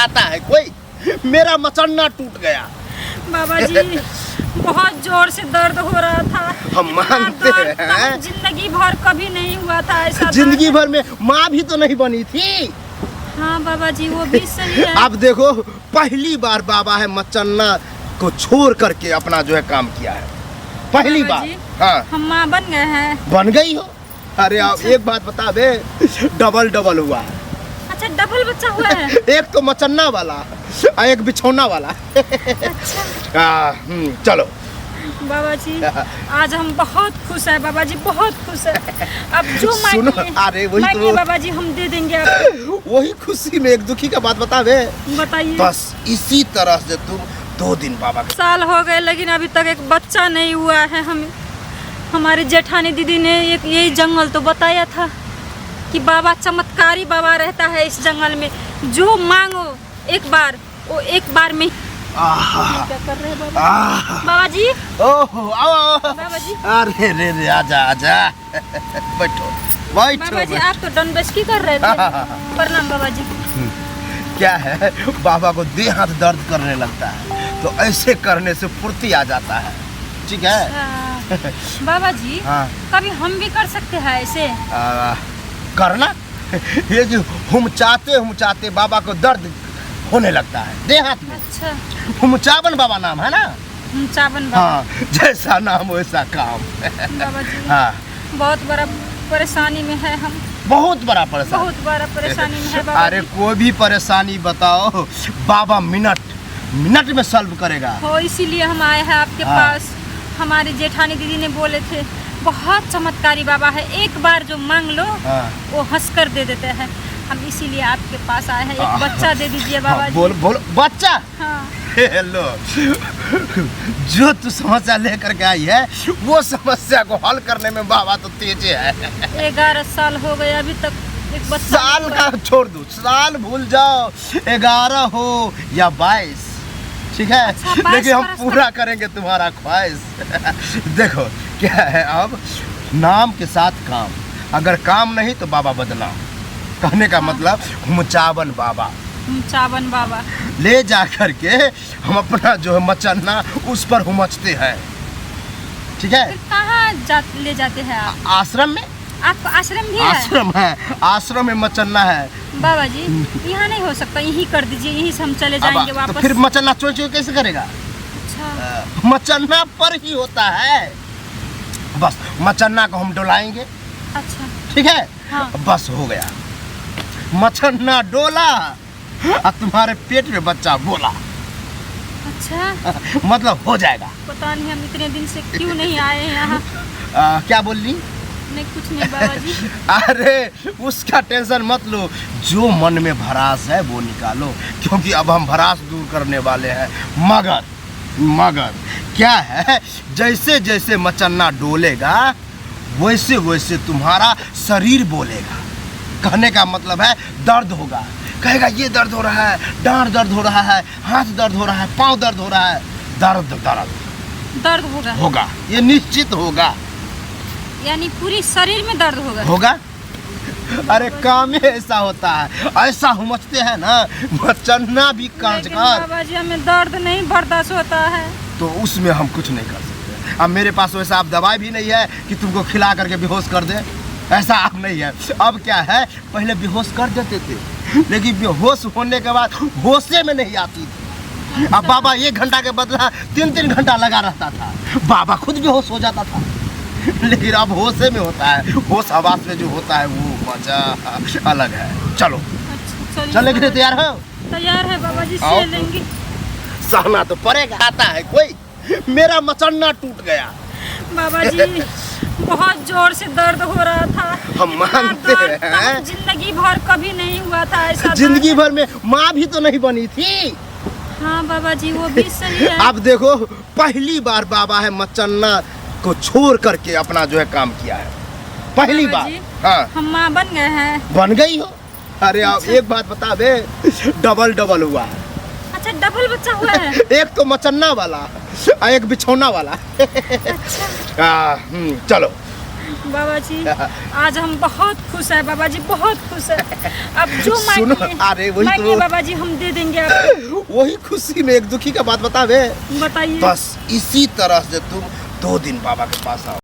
आता है कोई? मेरा मचन्ना टूट गया। बाबा जी बहुत जोर से दर्द हो रहा था। हम मानते हैं। जिंदगी भर कभी नहीं हुआ था ऐसा। जिंदगी भर में माँ भी तो नहीं बनी थी। हाँ बाबा जी वो भी सही है। अब देखो पहली बार बाबा है मचन्ना को छोड़ करके अपना जो है काम किया है, पहली बार। हाँ हम माँ बन गए हैं। बन गई हो? अरे आप एक बात बता दे, डबल डबल हुआ है। अच्छा डबल बच्चा हुआ है? एक तो मचन्ना वाला और एक बिछौना वाला। अच्छा। चलो बाबा जी आज हम बहुत खुश हैं बाबा जी, बहुत खुश है। अब जो सुनो, मांगिए अरे वही मांगिए तो बाबा जी हम दे देंगे आपको। वही खुशी में एक दुखी का बात बतावे। बताइए। बस इसी तरह से तुम 2 दिन बाबा के साल हो गए लेकिन अभी तक एक बच्चा नहीं हुआ है। हमें हमारी जेठानी दीदी ने एक यही जंगल तो बताया था कि बाबा चमत्कारी बाबा रहता है इस जंगल में, जो मांगो एक बार वो एक बार में। क्या कर रहे हैं बाबा? बाबा जी ओहो आओ बाबा जी। अरे रे रे आजा आजा बैठो बैठो बाबा जी आप तो डनबेस्की कर रहे थे। प्रणाम बाबा जी। क्या है, बाबा को देह हाथ दर्द करने लगता है तो ऐसे करने से फुर्ती आ जाता है, ठीक है? बाबा जी हाँ। कभी हम भी कर सकते हैं ऐसे? करना ये जो हम चाहते बाबा को दर्द होने लगता है देह हाथ में। अच्छा हुमचावन बाबा नाम है ना? चावन बाबा। हाँ जैसा नाम वैसा काम। बाबा जी हाँ बहुत बड़ा परेशानी में है हम। बहुत बड़ा परेशानी। बहुत बड़ा परेशानी में है बाबा अरे जी। कोई भी परेशानी बताओ बाबा मिनट में सॉल्व करेगा। हो इसीलिए हम आए हैं आपके हाँ। पास। हमारी जेठानी दीदी ने बोले थे बहुत चमत्कारी बाबा है, एक बार जो मांग लो हाँ। वो हंसकर दे देते हैं। हम इसीलिए आपके पास आए हैं, एक बच्चा दे दीजिए बाबा जी। बोल बच्चा। हाँ। हेलो जो तू समस्या लेकर के आई है वो समस्या को हल करने में बाबा तो तेज है। 11 साल हो गए अभी तक एक बच्चा। साल का छोड़ दो, साल भूल जाओ, 11 हो या 22, ठीक है? अच्छा, 22 लेकिन हम बरस पूरा करेंगे तुम्हारा ख्वाहिश। देखो क्या है, अब नाम के साथ काम, अगर काम नहीं तो बाबा बदनाम। कहने का मतलब हुमचावन बाबा। चावन बाबा ले जा करके हम अपना जो है मचन्ना उस पर हुमचते हैं, ठीक है? फिर कहाँ ले जाते हैं आप? आश्रम में। आपका आश्रम भी है? आश्रम है, आश्रम में मचन्ना है। बाबा जी यहाँ नहीं हो सकता, यहीं कर दीजिए, यहीं से हम चले जाएंगे अब वापस। तो फिर मचन्ना चोरी कैसे करेगा? अच्छा मचन्ना पर ही होता है। बस मचन्ना को हम डोलाएंगे, अच्छा ठीक है? हाँ। बस हो गया, मचन्ना डोला और तुम्हारे पेट में बच्चा बोला। अच्छा मतलब हो जाएगा। पता नहीं हम इतने दिन से क्यों नहीं आए हैं यहाँ। क्या बोल रही? नहीं कुछ नहीं बाबा जी। अरे उसका टेंशन मत लो, जो मन में भरास है वो निकालो, क्योंकि अब हम भरास दूर करने वाले हैं। मगर क्या है, जैसे जैसे मचन्ना डोलेगा वैसे वैसे तुम्हारा शरीर बोलेगा। कहने का मतलब है दर्द होगा, कहेगा ये दर्द हो रहा है, डांड दर्द हो रहा है, हाथ दर्द हो रहा है, पाँव दर्द हो रहा है। दर्द होगा, ये निश्चित होगा। यानी पूरी शरीर में दर्द होगा? अरे काम ही ऐसा होता है, ऐसा हुमचते हैं ना मचन्ना भी कांच लेकिन कर। बाबा जी हमें दर्द नहीं बर्दाश्त होता है। तो उसमें हम कुछ नहीं कर सकते। अब मेरे पास वैसा अब दवाई भी नहीं है कि तुमको खिला करके बेहोश कर दे, ऐसा अब नहीं है। अब क्या है, पहले बेहोश कर देते थे, लेकिन बेहोश होने के बाद होशे में नहीं आती थी। अब बाबा 1 घंटा के बदला 3-3 घंटा लगा रहता था, बाबा खुद बेहोश हो जाता था। लेकिन अब होशे में होता है, होश आवाज में जो होता है वो मजा अलग है। चलो अच्छा चलने के लिए तैयार हो? तैयार है बाबा जी, आओ से लेंगे। सहना तो पड़ेगा। आता है कोई? मेरा मचन्ना टूट गया। बाबा जी बहुत जोर से दर्द हो रहा था। हम मानते हैं। जिंदगी भर कभी नहीं हुआ था ऐसा। जिंदगी भर में माँ भी तो नहीं बनी थी। हाँ बाबा जी वो भी सही है। अब देखो पहली बार बाबा है मचन्ना को छोड़ करके अपना जो है काम किया है, पहली बाबा बार। जी, हाँ हम माँ बन गए हैं। बन गई हो? अरे आप अच्छा। एक बात बता दे, डबल हुआ है। अच्छा डबल बच्चा हुआ है? एक तो मचन्ना वाला और एक बिछौना वाला। अच्छा चलो बाबा जी आज हम बहुत खुश है बाबा जी, बहुत खुश है। अब जो सुनो, मांगिए अरे वही मांगिए तो बाबा जी, हम दे देंगे आपको। वही खुशी में एक दुखी का बात बतावे। बताइए। बस इसी तरह से तुम 2 दिन बाबा के पास आओ।